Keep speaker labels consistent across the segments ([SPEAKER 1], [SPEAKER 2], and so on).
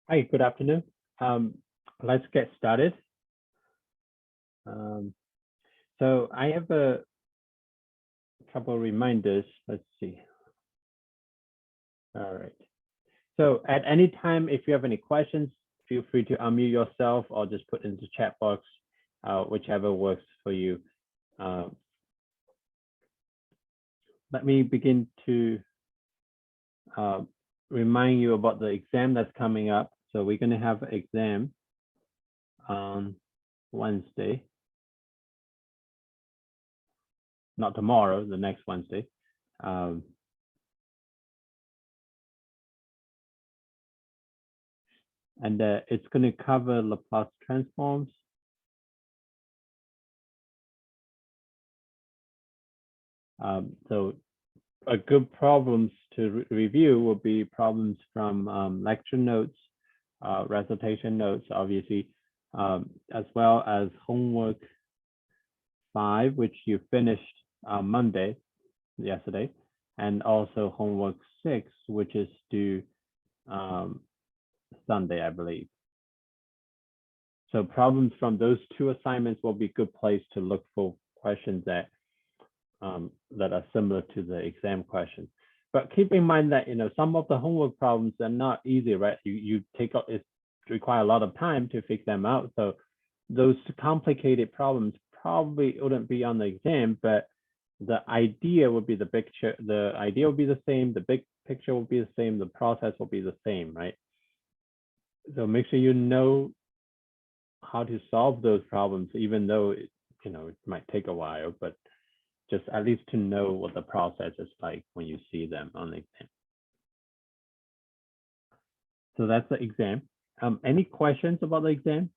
[SPEAKER 1] Hi, good afternoon. Let's get started. So I have a couple of reminders. Let's see. All right. So at any time, if you have any questions, feel free to unmute yourself or just put in the chat box, whichever works for you. Let me begin to remind you about the exam that's coming up. So we're going to have an exam on Wednesday. Not tomorrow, the next Wednesday. And it's going to cover Laplace transforms. So a good problems to review will be problems from lecture notes, recitation notes, obviously, as well as homework 5, which you finished Monday, yesterday, and also homework 6, which is due Sunday, I believe. So problems from those two assignments will be a good place to look for questions that are similar to the exam questions. But keep in mind that some of the homework problems are not easy, right? You take out, it require a lot of time to figure them out. So those complicated problems probably wouldn't be on the exam, but the idea would be the picture. The idea will be the same. The big picture will be the same. The process will be the same, right? So make sure you know how to solve those problems, even though it might take a while, but just at least to know what the process is like when you see them on the exam. So that's the exam. Any questions about the exam?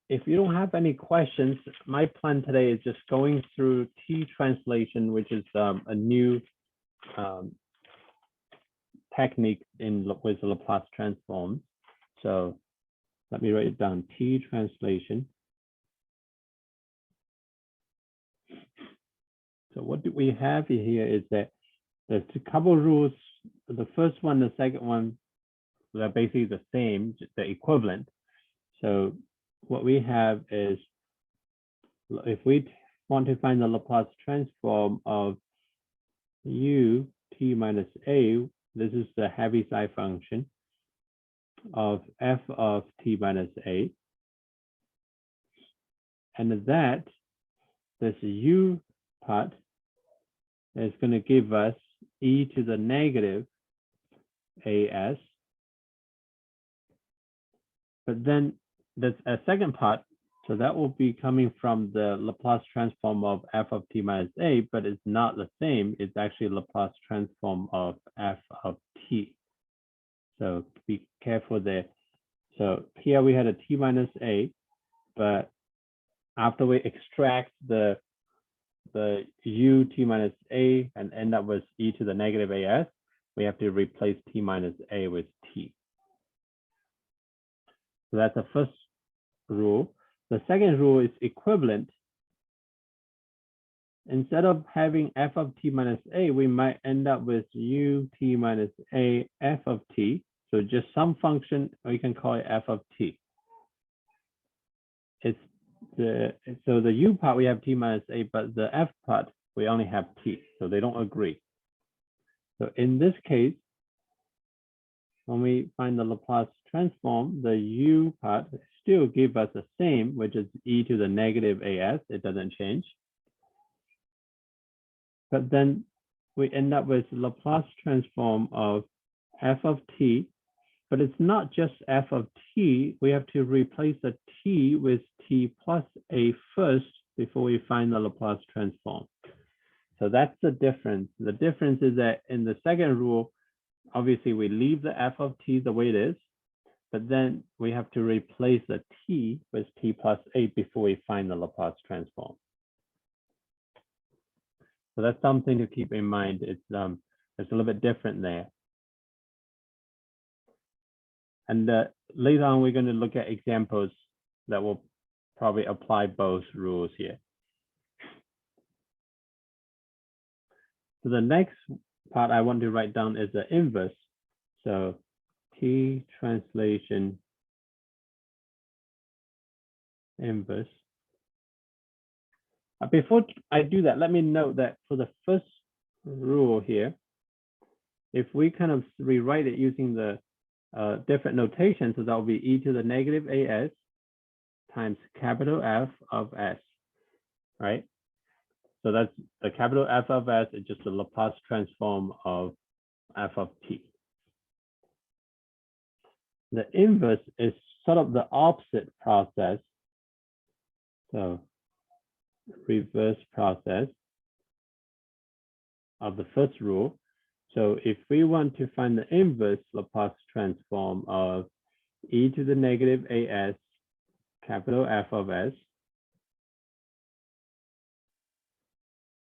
[SPEAKER 1] If you don't have any questions, my plan today is just going through T translation, which is a new technique with Laplace transforms. So let me write it down, T translation. So what do we have here is that there's a couple of rules. The first one, the second one, they're basically the same, the equivalent. So what we have is, if we want to find the Laplace transform of u t minus a, this is the Heaviside function of f of t minus a. And that this u part is going to give us e to the negative as. But then there's a second part, so that will be coming from the Laplace transform of f of t minus a, but it's not the same. It's actually Laplace transform of f of t. So be careful there. So here we had a t minus a, but after we extract the u t minus a and end up with e to the negative as, we have to replace t minus a with t. So that's the first rule. The second rule is equivalent. Instead of having f of t minus a, we might end up with u t minus a f of t. So just some function, we can call it f of t. So the u part we have t minus a, but the f part we only have t, so they don't agree. So in this case, when we find the Laplace transform, the u part still give us the same, which is e to the negative as. It doesn't change. But then we end up with Laplace transform of f of t, but it's not just f of t. We have to replace the t with t plus a first before we find the Laplace transform. So that's the difference. The difference is that in the second rule, obviously we leave the f of t the way it is, but then we have to replace the t with t plus a before we find the Laplace transform. So that's something to keep in mind. It's a little bit different there. And later on, we're going to look at examples that will probably apply both rules here. So the next part I want to write down is the inverse. So T translation inverse. Before I do that, let me note that for the first rule here, if we kind of rewrite it using the different notation, so that will be e to the negative as times capital F of s, right? So that's the capital F of s is just the Laplace transform of f of t. The inverse is sort of the opposite process. So reverse process of the first rule. So if we want to find the inverse Laplace transform of e to the negative as capital F of s,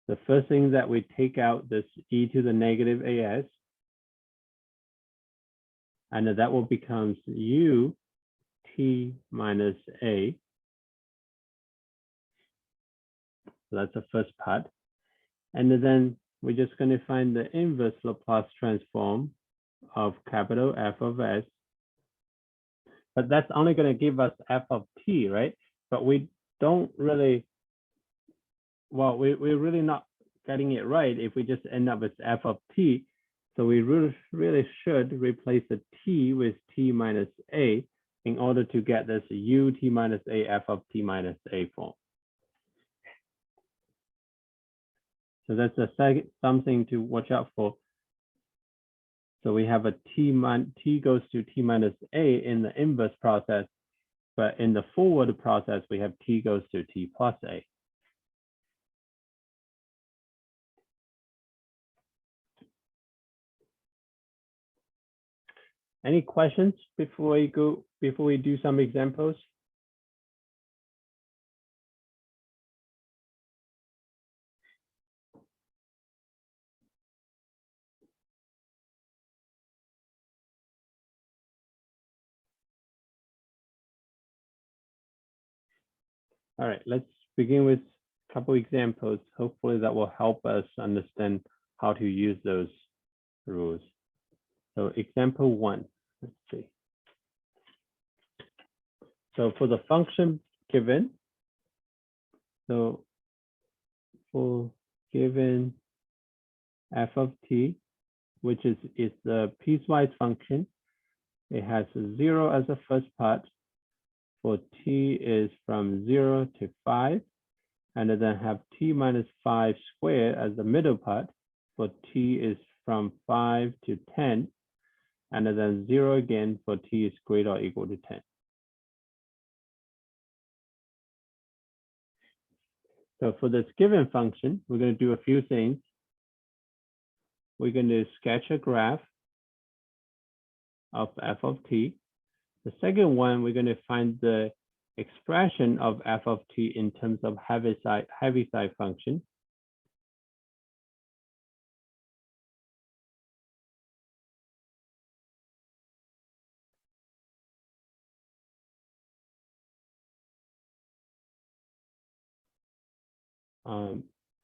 [SPEAKER 1] the first thing that we take out this e to the negative as, and that will become u t minus a. So that's the first part. And then we're just going to find the inverse Laplace transform of capital F of s. But that's only going to give us f of t, right? But we don't really, well, we're really not getting it right if we just end up with f of t. So we really should replace the t with t minus a in order to get this u t minus a f of t minus a form. So that's something to watch out for. So we have a t goes to t minus a in the inverse process, but in the forward process, we have t goes to t plus a. Any questions before we do some examples? All right, let's begin with a couple examples. Hopefully that will help us understand how to use those rules. So example 1, let's see. So for the function given, so for given f of t, which is the piecewise function, it has 0 as the first part. For t is from 0 to 5, and then have t minus 5 squared as the middle part. For t is from 5 to 10, and then 0 again for t is greater or equal to 10. So for this given function, we're going to do a few things. We're going to sketch a graph of f of t. The second one, we're going to find the expression of f of t in terms of Heaviside function.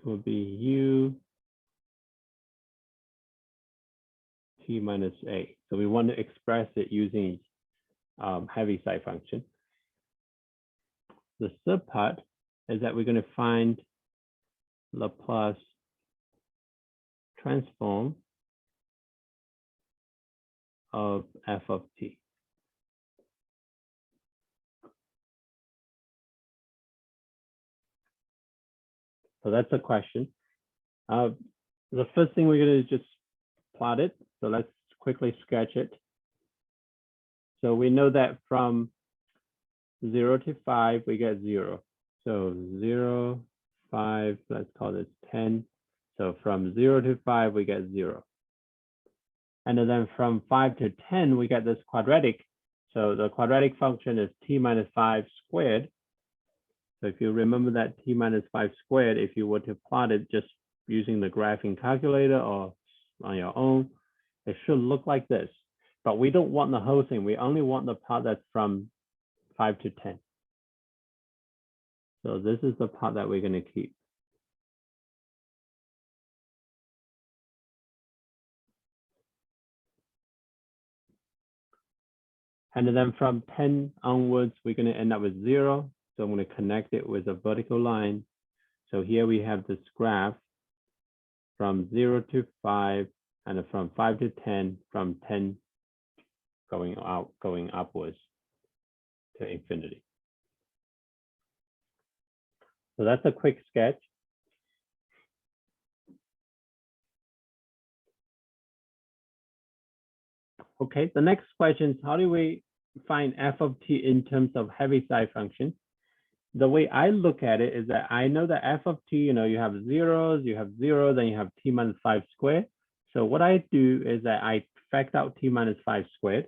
[SPEAKER 1] Will be u t minus a. So we want to express it using Heaviside function. The third part is that we're going to find Laplace transform of f of t. So that's a question. The first thing we're going to just plot it. So let's quickly sketch it. So we know that from 0 to 5, we get 0. So 0, 5, let's call this 10. So from 0 to 5, we get 0. And then from 5 to 10, we get this quadratic. So the quadratic function is t minus 5 squared. So if you remember that t minus 5 squared, if you were to plot it just using the graphing calculator or on your own, it should look like this. But we don't want the whole thing. We only want the part that's from 5 to 10. So this is the part that we're going to keep. And then from 10 onwards, we're going to end up with 0. So I'm going to connect it with a vertical line. So here we have this graph from 0 to 5, and from 5 to 10, from 10 going upwards to infinity. So that's a quick sketch. Okay, the next question is, how do we find f of t in terms of Heaviside function? The way I look at it is that I know that f of t, you have zeros, then you have t minus 5 squared. So what I do is that I factor out t minus 5 squared.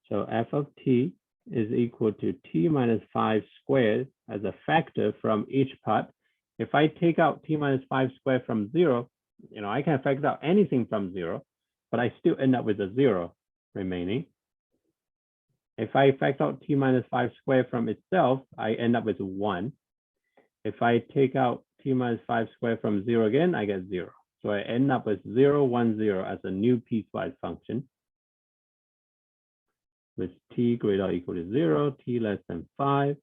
[SPEAKER 1] So f of t is equal to t minus 5 squared as a factor from each part. If I take out t minus 5 squared from 0, I can factor out anything from 0, but I still end up with a 0 remaining. If I factor out t minus 5 squared from itself, I end up with 1. If I take out t minus 5 squared from 0 again, I get 0. So I end up with 0, 1, 0 as a new piecewise function with t greater or equal to 0, t less than 5,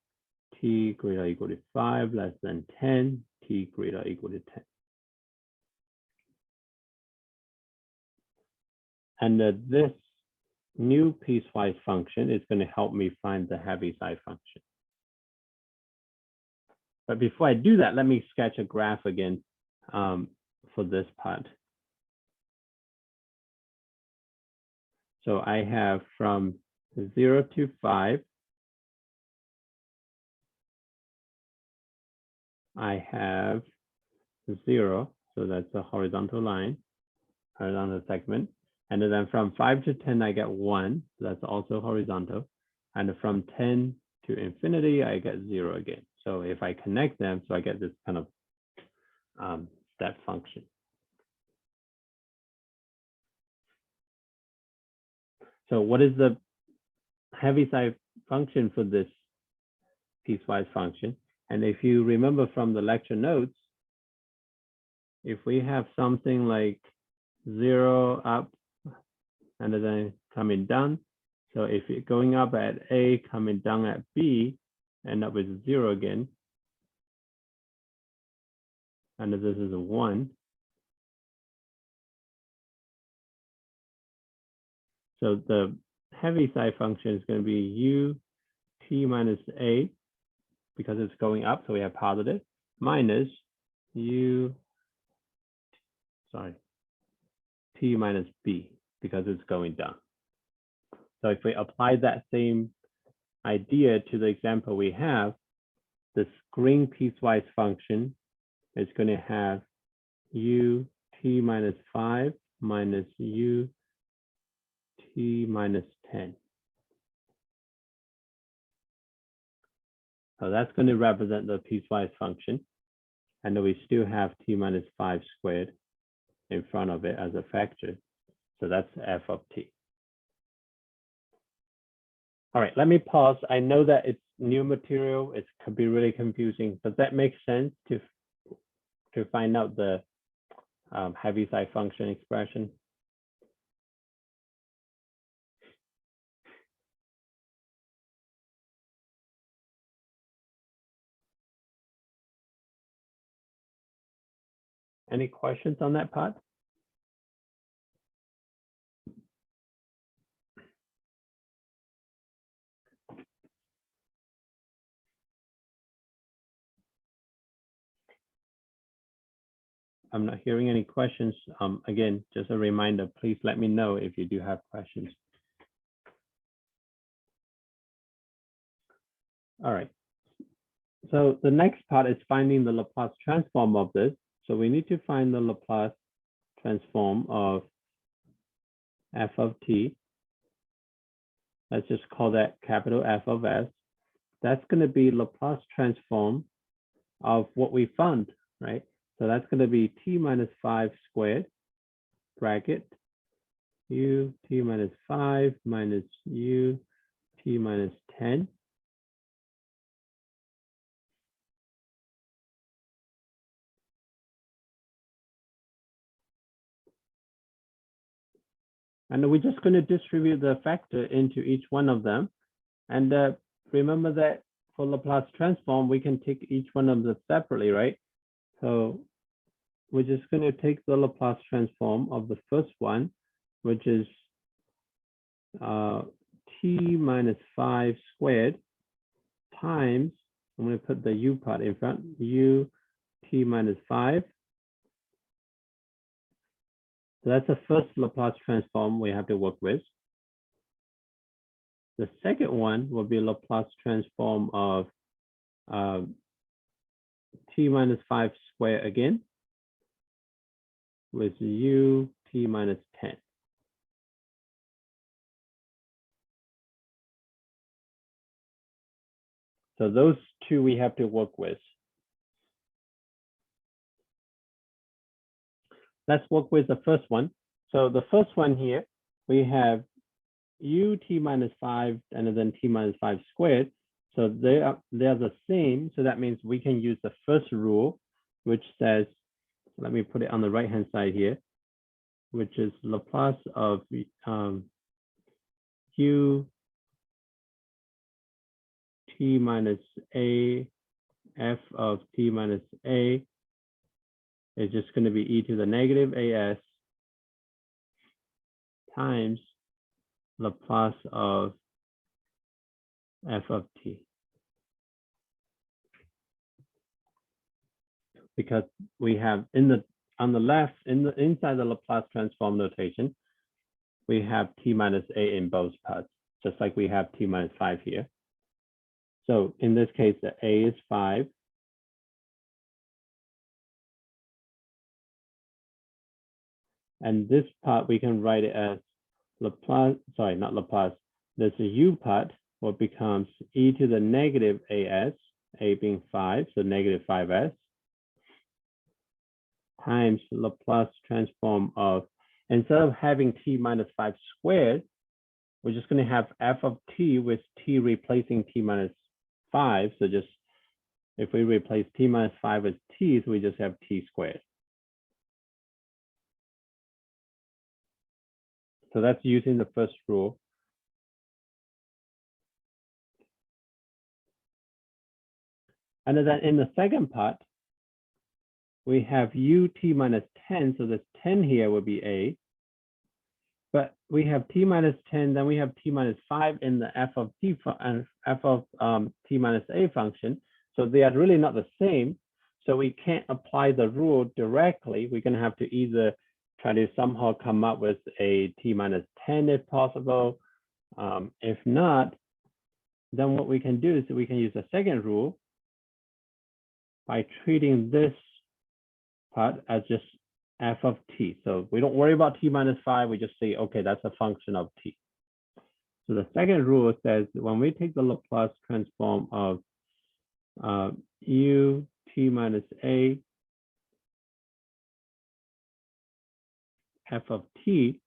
[SPEAKER 1] t greater or equal to 5, less than 10, t greater or equal to 10. And this new piecewise function is going to help me find the Heaviside function. But before I do that, let me sketch a graph again for this part. So I have from 0 to 5, I have 0, so that's a horizontal line, horizontal segment. And then from 5 to 10, I get 1, so that's also horizontal. And from 10 to infinity, I get 0 again. So if I connect them, so I get this kind of step function. So what is the Heaviside function for this piecewise function? And if you remember from the lecture notes, if we have something like 0 up and then coming down, so if you're going up at A, coming down at B, end up with 0 again, and this is a 1. So the Heaviside function is going to be u t minus A, because it's going up, so we have positive, minus u, t minus B, because it's going down. So if we apply that same idea to the example we have, this green piecewise function is going to have u t minus 5 minus u t minus 10. So that's going to represent the piecewise function. And then we still have t minus 5 squared in front of it as a factor. So that's f of t. All right, let me pause. I know that it's new material. It could be really confusing. Does that make sense to find out the Heaviside function expression? Any questions on that part? I'm not hearing any questions. Again, just a reminder, please let me know if you do have questions. All right. So the next part is finding the Laplace transform of this. So we need to find the Laplace transform of f of t. Let's just call that capital F of s. That's going to be Laplace transform of what we found, right? So that's going to be t minus 5 squared, bracket, u t minus 5 minus u t minus 10. And we're just going to distribute the factor into each one of them. And remember that for Laplace transform, we can take each one of them separately, right? So we're just going to take the Laplace transform of the first one, which is t minus 5 squared times, I'm going to put the u part in front, u t minus 5. So that's the first Laplace transform we have to work with. The second one will be Laplace transform of t minus 5 squared again with u t minus 10. So those two we have to work with. Let's work with the first one. So the first one here, we have u t minus 5 and then t minus 5 squared. So they're the same. So that means we can use the first rule, which says, let me put it on the right hand side here, which is Laplace of u t minus a f of t minus a is just going to be e to the negative as times Laplace of f of t. Because we have on the left, inside the Laplace transform notation, we have t minus a in both parts, just like we have t minus 5 here. So in this case, the a is 5. And this part, we can write it as Laplace, sorry, not Laplace. This u part will becomes e to the negative as, a being 5, so negative 5s, times Laplace transform of, instead of having t minus 5 squared, we're just going to have f of t with t replacing t minus 5. So just, if we replace t minus 5 as t, so we just have t squared. So that's using the first rule. And then in the second part, we have u t minus 10. So this 10 here will be a. But we have t minus 10, then we have t minus 5 in the f of t and f of t minus a function. So they are really not the same. So we can't apply the rule directly. We're going to have to either try to somehow come up with a t minus 10 if possible. If not, then what we can do is we can use the second rule by treating this part as just f of t. So we don't worry about t minus 5. We just say, okay, that's a function of t. So the second rule says when we take the Laplace transform of u t minus a f of t,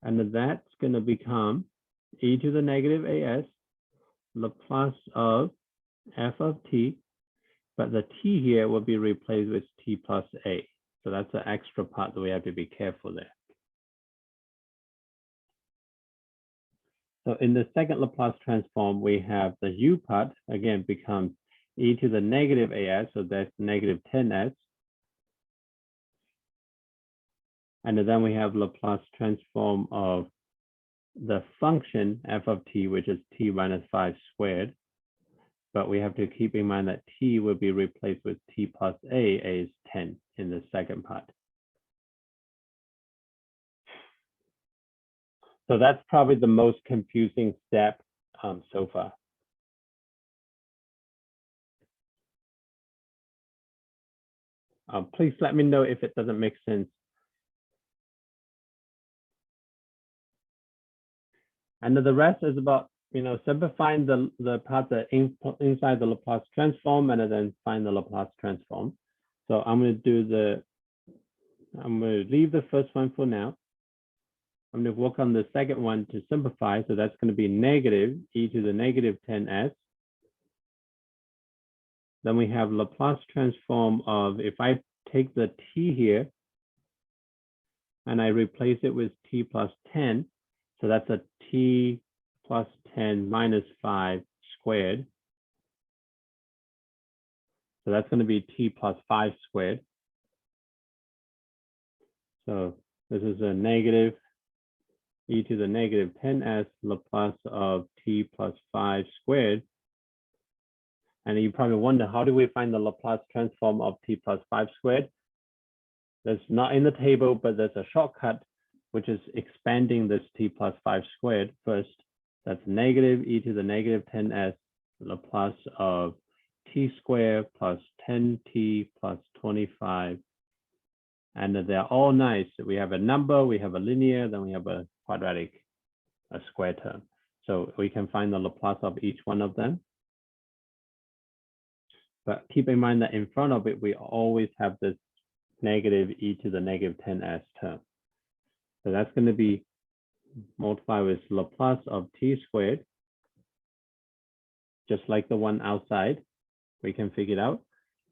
[SPEAKER 1] and that's going to become e to the negative as Laplace of f of t, but the t here will be replaced with t plus a. So that's an extra part that we have to be careful there. So in the second Laplace transform, we have the u part, again, becomes e to the negative as, so that's negative 10s. And then we have Laplace transform of the function f of t, which is t minus 5 squared. But we have to keep in mind that t will be replaced with t plus a is 10 in the second part. So that's probably the most confusing step so far. Please let me know if it doesn't make sense. And then the rest is about, simplifying the part that inside the Laplace transform and then find the Laplace transform. So I'm going to leave the first one for now. I'm going to work on the second one to simplify. So that's going to be negative e to the negative 10s. Then we have Laplace transform of, if I take the t here, and I replace it with t plus 10. So that's a t plus 10 minus 5 squared. So that's going to be t plus 5 squared. So this is a negative e to the negative 10s Laplace of t plus 5 squared. And you probably wonder, how do we find the Laplace transform of t plus 5 squared? That's not in the table, but there's a shortcut, which is expanding this t plus 5 squared first. That's negative e to the negative 10s Laplace of t squared plus 10t plus 25. And they're all nice. We have a number, we have a linear, then we have a quadratic, a square term. So we can find the Laplace of each one of them. But keep in mind that in front of it, we always have this negative e to the negative 10s term. So that's going to be multiplied with Laplace of t squared, just like the one outside. We can figure it out.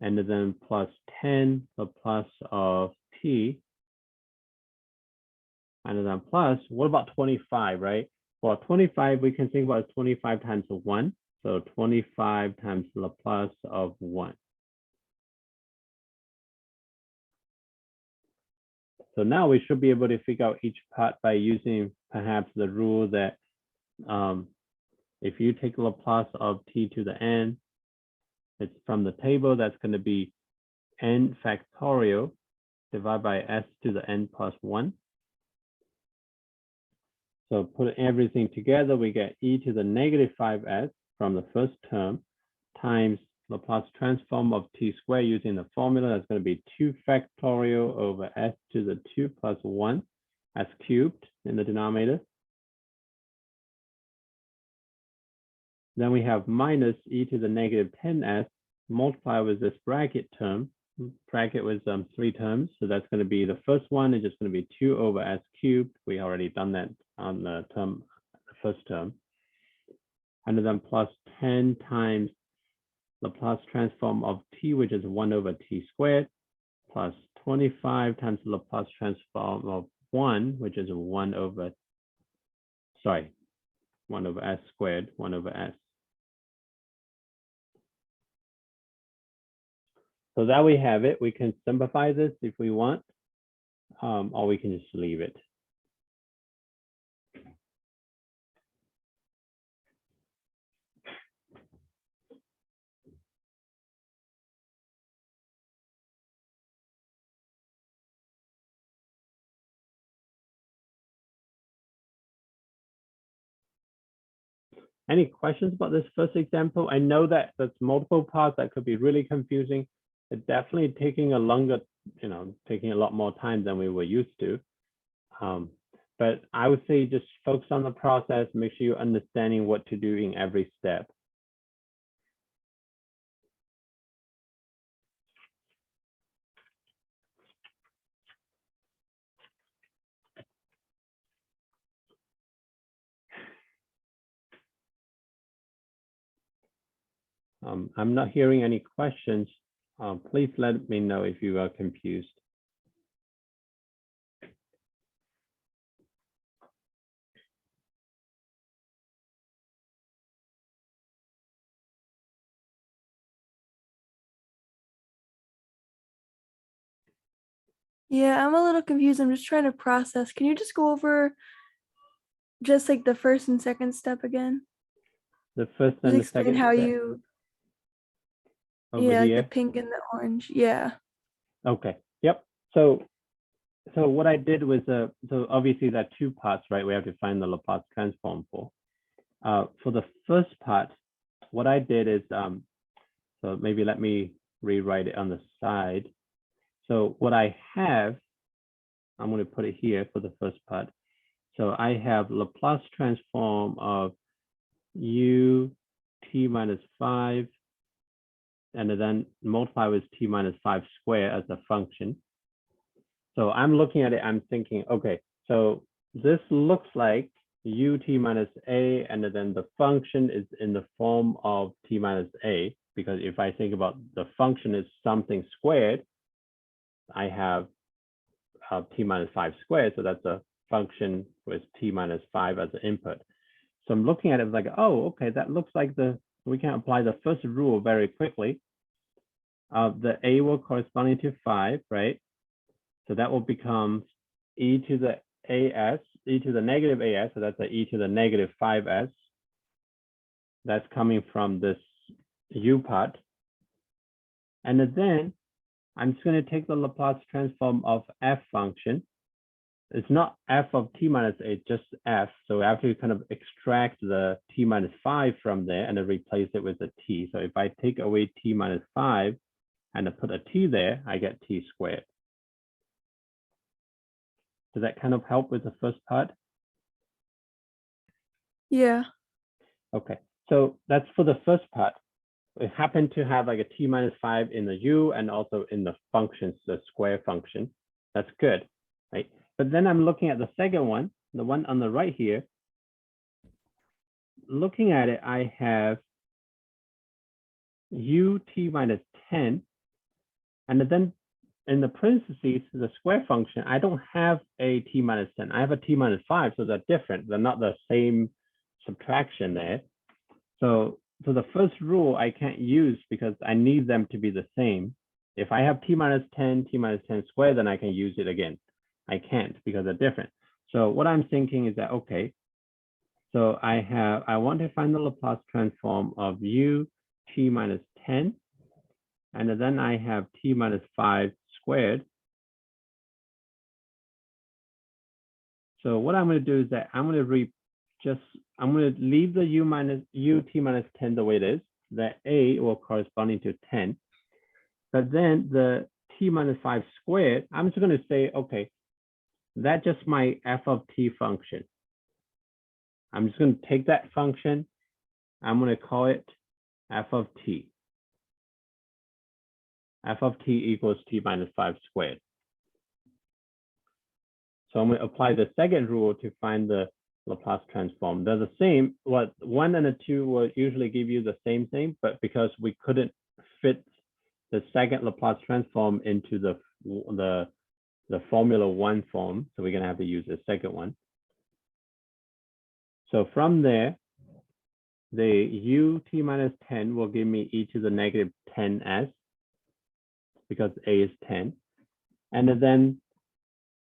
[SPEAKER 1] And then plus 10 Laplace of t. And then plus, what about 25, right? Well, 25, we can think about as 25 times 1. So 25 times Laplace of 1. So now we should be able to figure out each part by using perhaps the rule that if you take Laplace of t to the n, it's from the table, that's going to be n factorial divided by s to the n plus 1. So put everything together, we get e to the negative 5s from the first term times Laplace transform of t squared using the formula. That's going to be 2 factorial over s to the 2 plus 1 s cubed in the denominator. Then we have minus e to the negative 10s multiplied with this bracket term. Bracket with 3 terms. So that's going to be the first one is just going to be 2 over s cubed. We already done that on the term, the first term. And then plus 10 times Laplace transform of t, which is 1 over t squared, plus 25 times Laplace transform of 1, which is 1 over s squared, 1 over s. So that we have it. We can simplify this if we want, or we can just leave it. Any questions about this first example? I know that there's multiple parts that could be really confusing. It's definitely taking a longer, taking a lot more time than we were used to. But I would say just focus on the process, make sure you're understanding what to do in every step. I'm not hearing any questions. Please let me know if you are confused.
[SPEAKER 2] Yeah, I'm a little confused. I'm just trying to process. Can you just go over just like the first and second step again?
[SPEAKER 1] The first
[SPEAKER 2] Just
[SPEAKER 1] and the
[SPEAKER 2] explain
[SPEAKER 1] second
[SPEAKER 2] how
[SPEAKER 1] step
[SPEAKER 2] you,
[SPEAKER 1] over
[SPEAKER 2] like the
[SPEAKER 1] here.
[SPEAKER 2] pink and the orange. Yeah.
[SPEAKER 1] Okay. Yep. So what I did was, so obviously there are 2 parts, right? We have to find the Laplace transform for. For the first part, what I did is, so maybe let me rewrite it on the side. So what I have, I'm going to put it here for the first part. So I have Laplace transform of u t minus 5, and then multiply with t minus 5 squared as a function. So I'm looking at it, I'm thinking, okay, so this looks like ut minus a, and then the function is in the form of t minus a, because if I think about the function is something squared, I have t minus 5 squared. So that's a function with t minus 5 as an input. So I'm looking at it like, oh, okay, that looks like we can apply the first rule very quickly. The a will corresponding to 5, right? So that will become e to the as, e to the negative as, so that's a e to the negative 5s. That's coming from this u part. And then I'm just going to take the Laplace transform of f function. It's not f of t minus a, just f. So I have to kind of extract the t minus 5 from there and then replace it with a t. So if I take away t minus 5 and I put a t there, I get t squared. Does that kind of help with the first part?
[SPEAKER 2] Yeah.
[SPEAKER 1] Okay, so that's for the first part. We happen to have like a t minus 5 in the u and also in the functions, the square function. That's good, right? But then I'm looking at the second one, the one on the right here. Looking at it, I have u t minus 10. And then in the parentheses, the square function, I don't have a t minus 10. I have a t minus 5, so they're different. They're not the same subtraction there. So the first rule I can't use because I need them to be the same. If I have t minus 10, t minus 10 squared, then I can use it again. I can't because they're different. So what I'm thinking is that, okay, so I want to find the Laplace transform of u t minus 10. And then I have t minus 5 squared. So what I'm going to do is that I'm going to leave the u t minus 10 the way it is. The a will corresponding to 10. But then the t minus 5 squared, I'm just going to say, okay, that's just my f of t function. I'm just going to take that function. I'm going to call it f of t. F of t equals t minus 5 squared. So I'm going to apply the second rule to find the Laplace transform. They're the same. What 1 and a 2 will usually give you the same thing, but because we couldn't fit the second Laplace transform into the formula 1 form, so we're going to have to use the second one. So from there, the u t minus 10 will give me e to the negative 10s because a is 10. And then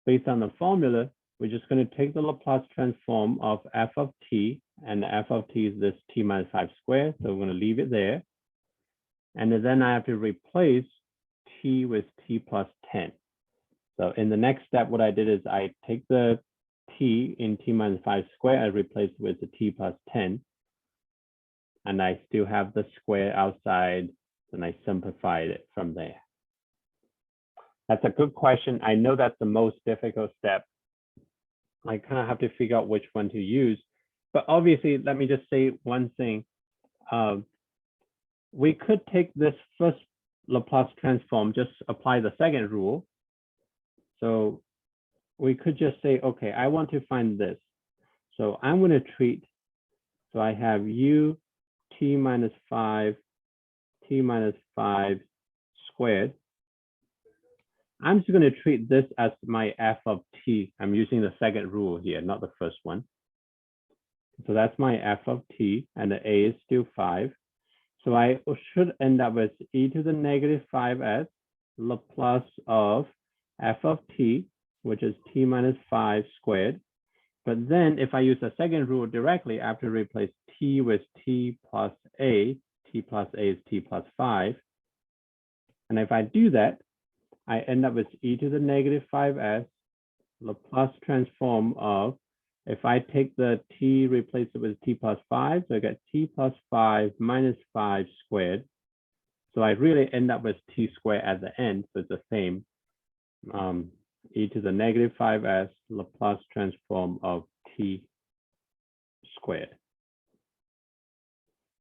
[SPEAKER 1] based on the formula, we're just going to take the Laplace transform of f of t, and f of t is this t minus 5 squared. So we're going to leave it there. And then I have to replace t with t plus 10. So in the next step, what I did is I take the t in t minus 5 squared, I replace it with the t plus 10. And I still have the square outside, and I simplified it from there. That's a good question. I know that's the most difficult step. I kind of have to figure out which one to use. But obviously, let me just say one thing. We could take this first Laplace transform, just apply the second rule. So we could just say, okay, I want to find this. So I'm going to treat, so I have u t minus 5 squared. I'm just going to treat this as my f of t. I'm using the second rule here, not the first one. So that's my f of t, and the a is still 5. So I should end up with e to the negative 5s Laplace of f of t, which is t minus 5 squared. But then if I use the second rule directly, I have to replace t with t plus a. T plus a is t plus 5. And if I do that, I end up with e to the negative 5s Laplace transform of, if I take the t, replace it with t plus 5, so I get t plus 5 minus 5 squared. So I really end up with t squared at the end, so it's the same. E to the negative 5s Laplace transform of t squared.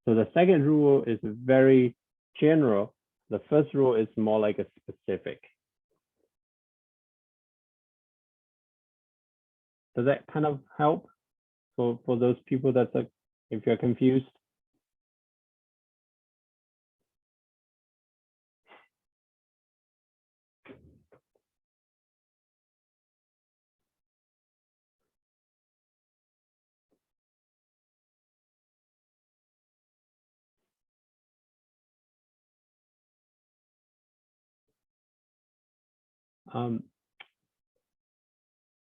[SPEAKER 1] So the second rule is very general. The first rule is more like a specific. Does that kind of help for those people that's like, if you're confused?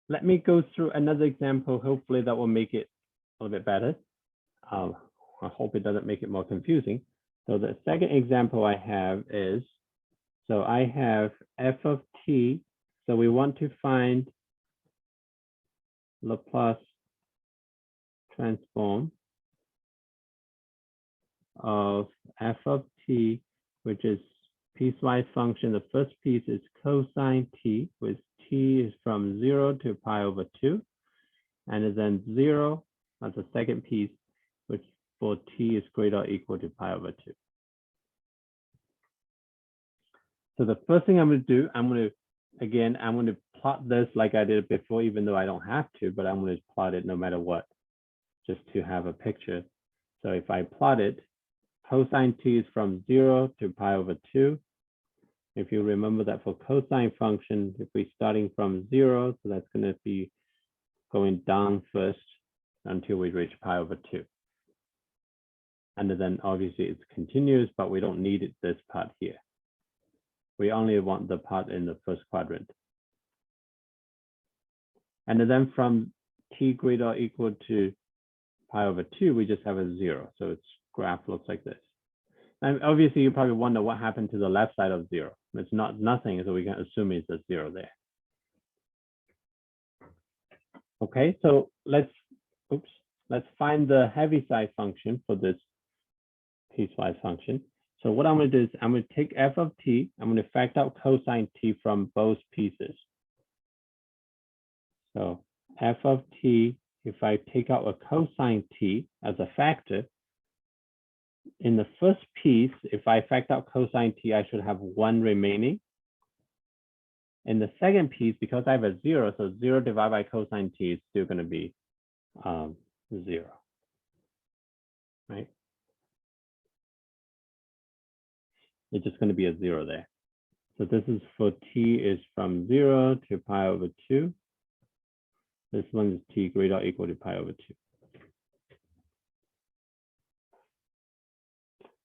[SPEAKER 1] let me go through another example. Hopefully that will make it a little bit better. I hope it doesn't make it more confusing. So the second example I have is, so I have f of t. So we want to find Laplace transform of f of t, which is piecewise function. The first piece is cosine t, which t is from 0 to pi over 2, and then 0 as the second piece, which for t is greater or equal to pi over 2. So the first thing I'm going to do, I'm going to plot this like I did before, even though I don't have to, but I'm going to plot it no matter what, just to have a picture. So if I plot it, cosine t is from 0 to pi over 2. If you remember that for cosine function, if we're starting from 0, so that's going to be going down first until we reach pi over 2. And then obviously it's continuous, but we don't need it, this part here. We only want the part in the first quadrant. And then from t greater or equal to pi over 2, we just have a 0. So its graph looks like this. And obviously you probably wonder what happened to the left side of 0. It's not nothing, so we can assume it's a 0 there. Okay, so let's find the Heaviside function for this piecewise function. So what I'm going to do is I'm going to take f of t, I'm going to factor out cosine t from both pieces. So f of t, if I take out a cosine t as a factor, in the first piece, if I factor out cosine t, I should have 1 remaining. In the second piece, because I have a 0, so 0 divided by cosine t is still going to be 0, right? It's just going to be a 0 there. So this is for t is from 0 to pi over 2. This one is t greater or equal to pi over 2.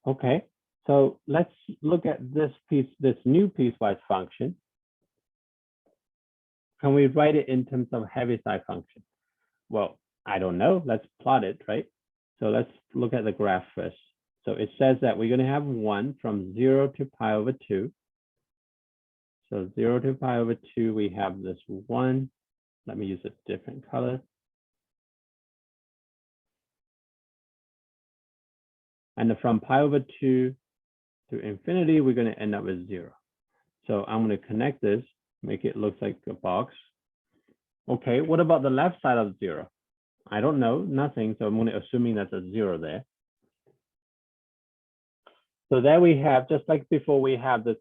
[SPEAKER 1] Okay, so let's look at this piece, this new piecewise function. Can we write it in terms of Heaviside function? Well, I don't know. Let's plot it, right? So let's look at the graph first. So it says that we're going to have 1 from 0 to pi over 2. So 0 to pi over 2, we have this 1. Let me use a different color. And from pi over 2 to infinity, we're going to end up with 0. So I'm going to connect this, make it look like a box. Okay, what about the left side of 0? I don't know, nothing. So I'm going to assuming that's a 0 there. So there we have, just like before, we have the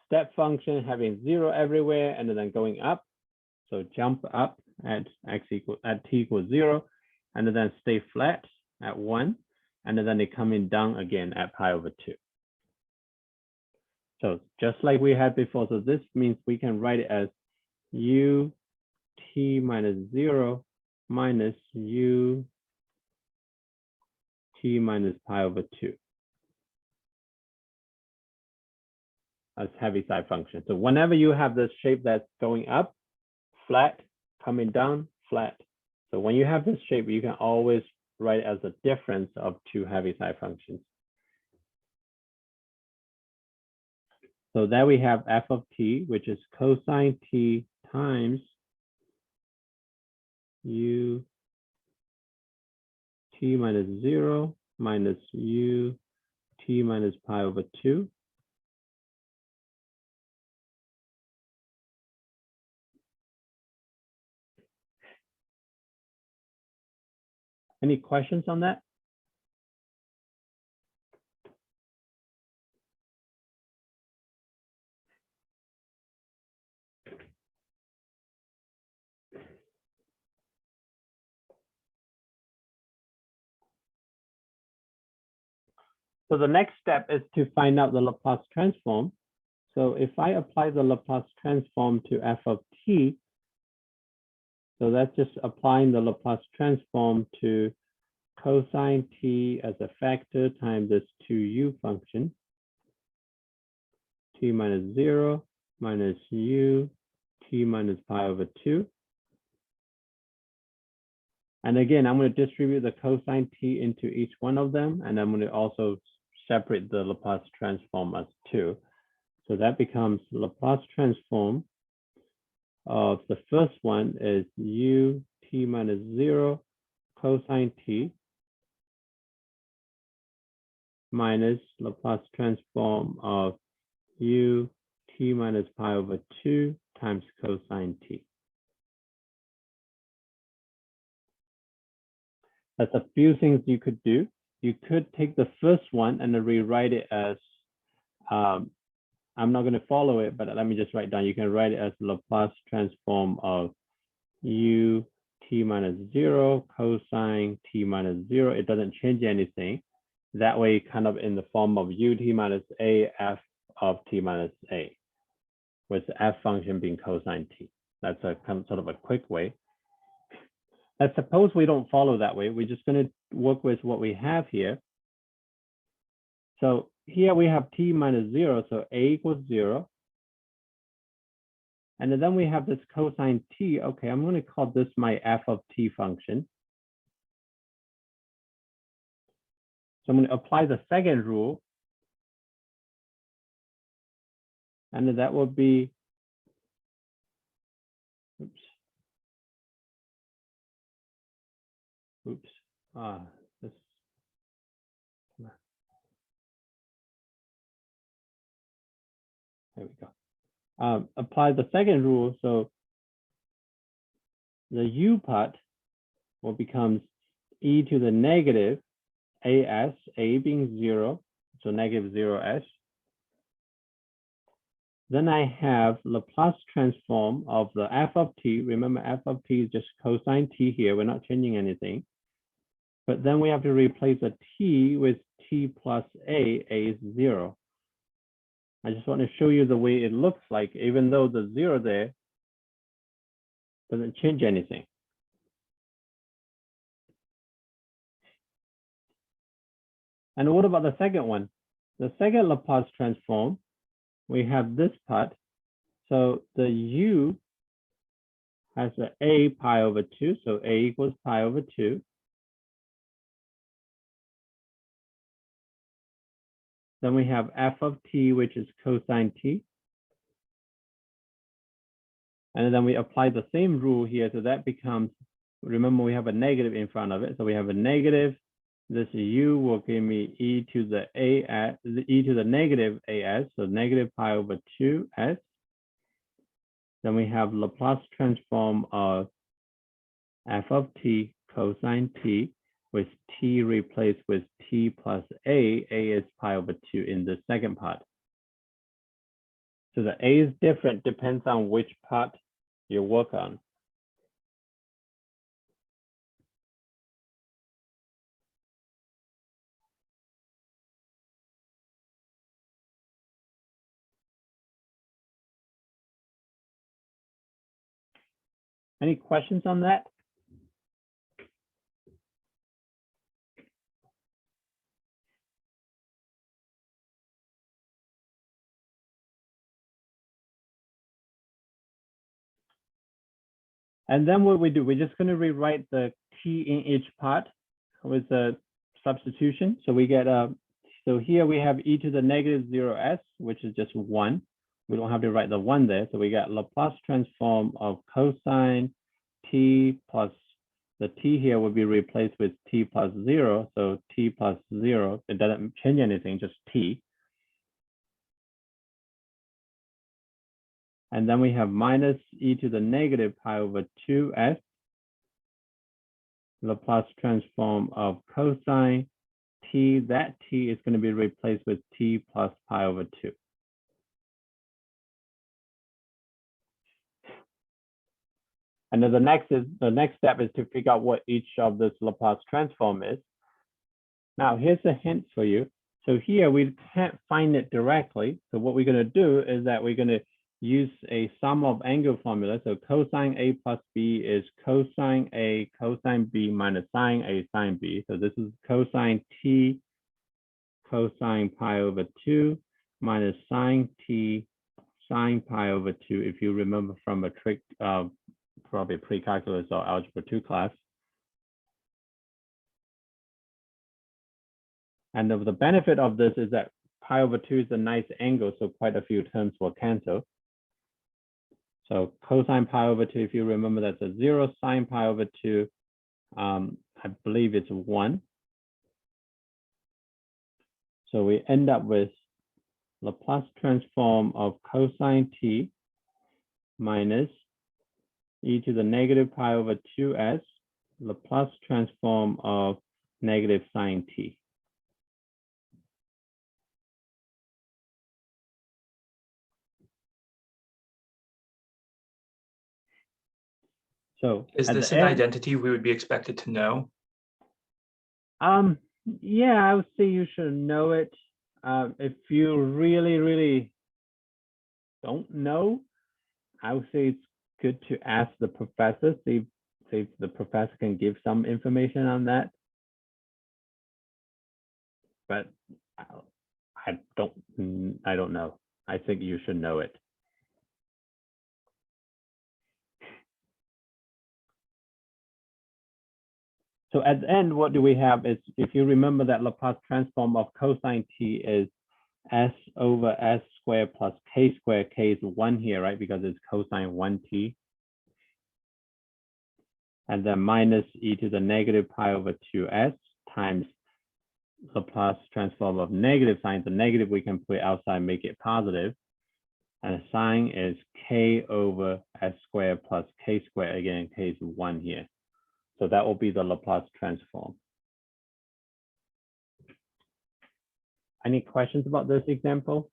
[SPEAKER 1] step function having 0 everywhere and then going up. So jump up at t equals 0, and then stay flat at 1, and then they coming down again at pi over 2. So just like we had before, so this means we can write it as u t minus 0 minus u t minus pi over 2. As Heaviside function. So whenever you have this shape that's going up, flat, coming down, flat. So when you have this shape, you can always write it as a difference of two Heaviside functions. So there we have f of t, which is cosine t times u t minus 0 minus u t minus pi over 2. Any questions on that? So the next step is to find out the Laplace transform. So if I apply the Laplace transform to f of t, so that's just applying the Laplace transform to cosine t as a factor times this 2u function, t minus 0 minus u t minus pi over 2. And again, I'm going to distribute the cosine t into each one of them, and I'm going to also separate the Laplace transform as 2. So that becomes Laplace transform of the first one is u t minus 0 cosine t minus Laplace transform of u t minus pi over 2 times cosine t. That's a few things you could do. You could take the first one and then rewrite it as, I'm not going to follow it, but let me just write down. You can write it as Laplace transform of u t minus 0 cosine t minus 0. It doesn't change anything. That way, kind of in the form of u t minus a f of t minus a, with the f function being cosine t. That's a kind of sort of a quick way. Let's suppose we don't follow that way. We're just going to work with what we have here. So here we have t minus 0, so a equals 0. And then we have this cosine t. Okay, I'm going to call this my f of t function. So I'm going to apply the second rule. And that will be, this, there we go. Apply the second rule. So the u part will become e to the negative as, a being 0, so negative 0s. Then I have Laplace transform of the f of t. Remember, f of t is just cosine t here. We're not changing anything. But then we have to replace a t with t plus a is 0. I just want to show you the way it looks like, even though the 0 there doesn't change anything. And what about the second one? The second Laplace transform, we have this part. So the u has an a pi over 2, so a equals pi over 2. Then we have f of t, which is cosine t. And then we apply the same rule here. So that becomes, remember, we have a negative in front of it. So we have a negative. This u will give me e to the e to the negative as, so negative pi over 2s. Then we have Laplace transform of f of t cosine t with t replaced with t plus a is pi over 2 in the second part. So the a is different, depends on which part you work on. Any questions on that? And then what we do, we're just going to rewrite the t in each part with the substitution. So we get so here we have e to the negative 0s, which is just 1. We don't have to write the 1 there. So we got Laplace transform of cosine t plus the t here will be replaced with t plus 0. So t plus 0, it doesn't change anything, just t. And then we have minus e to the negative pi over 2s. Laplace transform of cosine t, that t is going to be replaced with t plus pi over 2. And then the next step is to figure out what each of this Laplace transform is. Now here's a hint for you. So here we can't find it directly. So what we're going to do is that we're going to use a sum of angle formula. So cosine a plus b is cosine a cosine b minus sine a sine b. So this is cosine t cosine pi over 2 minus sine t sine pi over 2, if you remember from a trick, probably pre-calculus or algebra 2 class. And the benefit of this is that pi over 2 is a nice angle, so quite a few terms will cancel. So cosine pi over 2, if you remember, that's a 0. Sine pi over 2, I believe it's 1. So we end up with Laplace transform of cosine t minus e to the negative pi over 2s, Laplace transform of negative sine t. So
[SPEAKER 3] is this an identity we would be expected to know?
[SPEAKER 1] Yeah, I would say you should know it. If you really don't know, I would say it's good to ask the professor, see if the professor can give some information on that. But I don't know. I think you should know it. So at the end, what do we have is, if you remember that Laplace transform of cosine t is s over s squared plus k squared. K is 1 here, right? Because it's cosine 1t. And then minus e to the negative pi over 2s times Laplace transform of negative sine. The negative we can put outside, make it positive. And the sine is k over s squared plus k squared. Again, k is 1 here. So that will be the Laplace transform. Any questions about this example?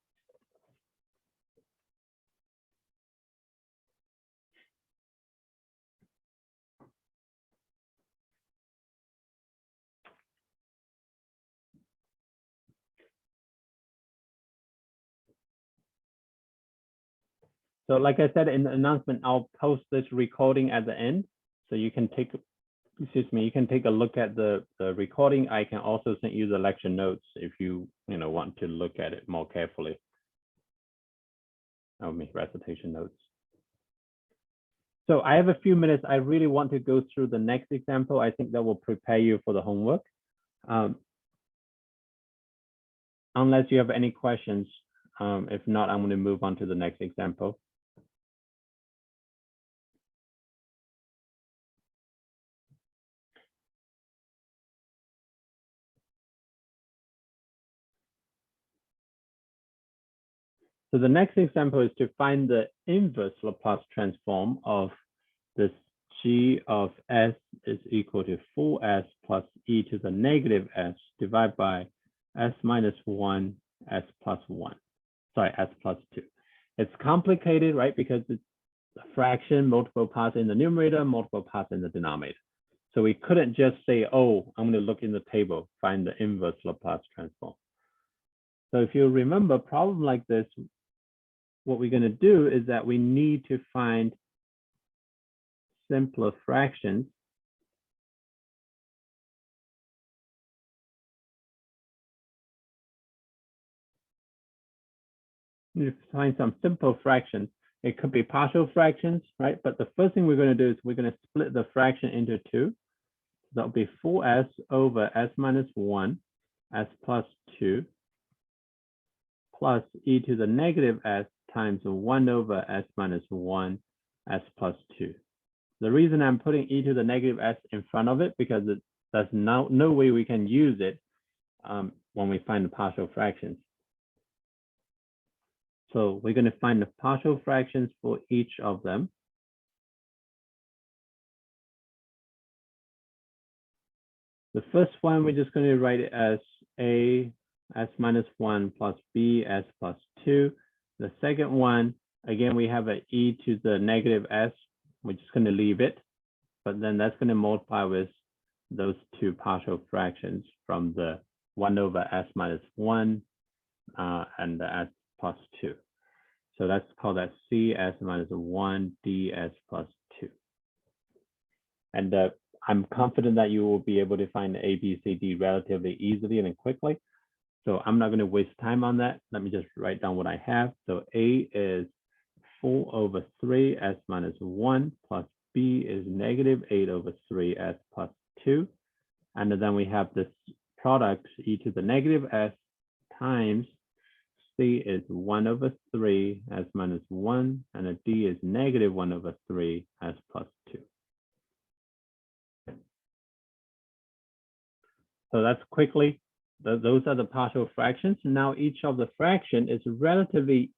[SPEAKER 1] So like I said in the announcement, I'll post this recording at the end. So you can take, you can take a look at the recording. I can also send you the lecture notes if you want to look at it more carefully. I'll make recitation notes. So I have a few minutes. I really want to go through the next example. I think that will prepare you for the homework. Unless you have any questions. If not, I'm going to move on to the next example. So the next example is to find the inverse Laplace transform of this g of s is equal to 4s plus e to the negative s divided by s minus 1, s plus 1. Sorry, s plus 2. It's complicated, right? Because it's a fraction, multiple parts in the numerator, multiple parts in the denominator. So we couldn't just say, oh, I'm going to look in the table, find the inverse Laplace transform. So if you remember a problem like this, what we're going to do is that we need to find simpler fractions. We need to find some simple fractions. It could be partial fractions, right? But the first thing we're going to do is we're going to split the fraction into 2. That'll be 4s over s minus 1, s plus 2, plus e to the negative s times 1 over s minus 1, s plus 2. The reason I'm putting e to the negative s in front of it, because there's no way we can use it when we find the partial fractions. So we're going to find the partial fractions for each of them. The first one, we're just going to write it as a s minus 1 plus b s plus 2. The second one, again, we have an e to the negative s. We're just going to leave it, but then that's going to multiply with those two partial fractions from the 1 over s minus 1 and the s plus 2. So let's call that cs minus 1 ds plus 2. And I'm confident that you will be able to find A, B, C, D relatively easily and quickly. So I'm not going to waste time on that. Let me just write down what I have. So A is 4 over 3s minus 1 plus b is negative 8 over 3s plus 2. And then we have this product e to the negative s times c is 1 over 3 s minus 1, and a d is negative 1 over 3 s plus 2. So that's quickly, those are the partial fractions. Now each of the fraction is relatively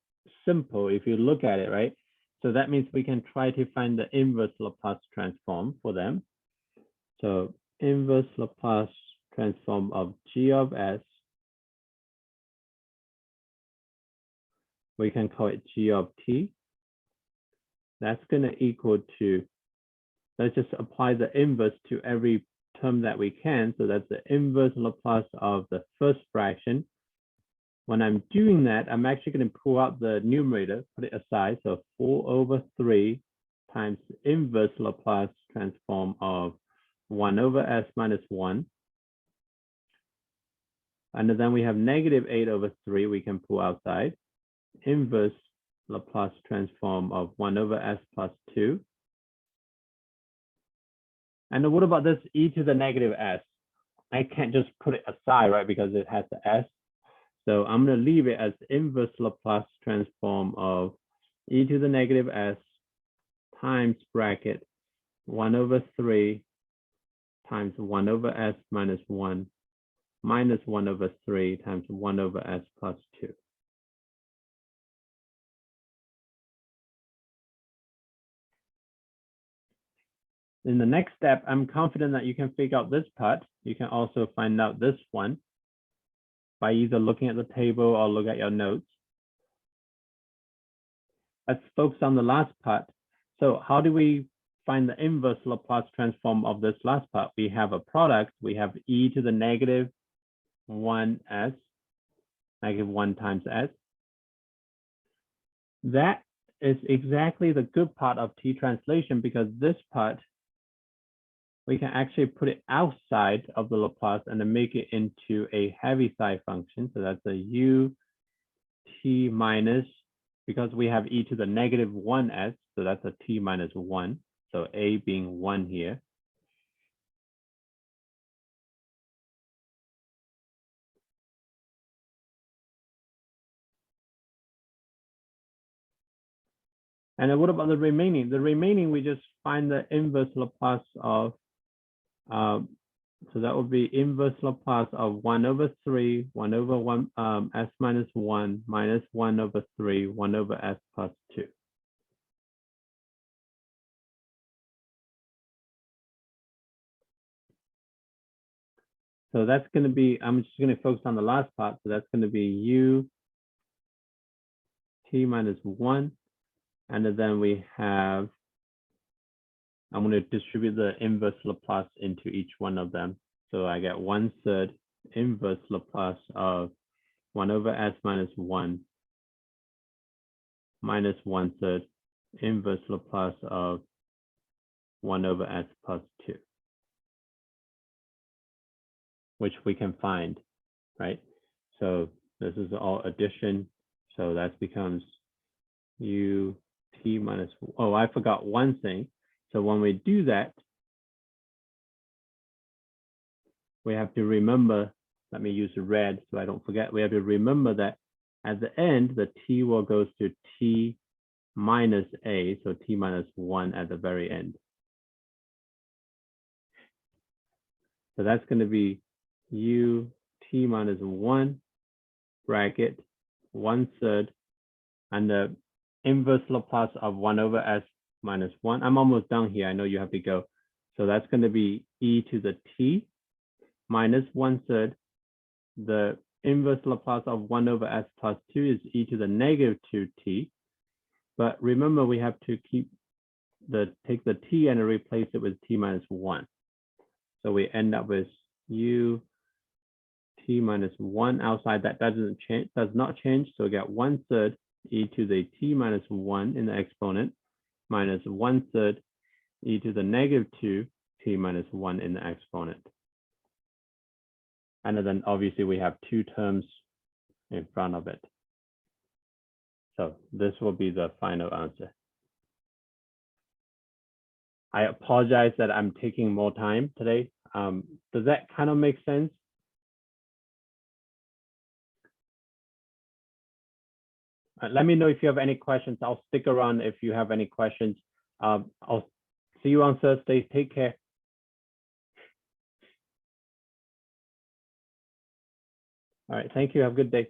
[SPEAKER 1] simple if you look at it, right? So that means we can try to find the inverse Laplace transform for them. So inverse Laplace transform of g of s, we can call it g of t. That's going to equal to, let's just apply the inverse to every term that we can. So that's the inverse Laplace of the first fraction. When I'm doing that, I'm actually going to pull out the numerator, put it aside. So 4 over 3 times inverse Laplace transform of 1 over s minus 1. And then we have negative 8 over 3 we can pull outside. Inverse Laplace transform of 1 over s plus 2. And what about this e to the negative s? I can't just put it aside, right? Because it has the s. So I'm going to leave it as inverse Laplace transform of e to the negative s times bracket 1 over 3 times 1 over s minus 1 minus 1 over 3 times 1 over s plus 2. In the next step, I'm confident that you can figure out this part. You can also find out this one by either looking at the table or look at your notes. Let's focus on the last part. So how do we find the inverse Laplace transform of this last part? We have a product. We have e to the negative 1s, negative 1 times s. That is exactly the good part of t translation, because this part, we can actually put it outside of the Laplace and then make it into a Heaviside function. So that's a u t minus, because we have e to the negative 1s, so that's a t minus 1. So a being 1 here. And then what about the remaining? The remaining, we just find the inverse Laplace of, so that would be inverse Laplace of 1 over 3, 1 over 1, s minus 1, minus 1 over 3, 1 over s plus 2. So that's going to be, I'm just going to focus on the last part. So that's going to be u t minus 1. And then we have, I'm going to distribute the inverse Laplace into each one of them. So I get 1/3 inverse Laplace of 1 over s minus 1 minus 1/3 inverse Laplace of 1 over s plus 2, which we can find, right? So this is all addition. So that becomes u t minus, oh, I forgot one thing. So when we do that, we have to remember, let me use red so I don't forget. We have to remember that at the end, the t will go to t minus a, so t minus 1 at the very end. So that's going to be u t minus 1 bracket 1/3, and the inverse Laplace of 1 over s minus 1. I'm almost done here. I know you have to go. So that's going to be e to the t minus 1/3. The inverse Laplace of 1 over s plus 2 is e to the negative 2t. But remember, we have to take the t and replace it with t minus 1. So we end up with u t minus 1 outside. That does not change. So we get 1/3 e to the t minus 1 in the exponent minus 1/3 e to the negative 2 t minus 1 in the exponent. And then obviously we have two terms in front of it. So this will be the final answer. I apologize that I'm taking more time today. Does that kind of make sense? Let me know if you have any questions. I'll stick around if you have any questions. I'll see you on Thursday. Take care. All right. Thank you. Have a good day.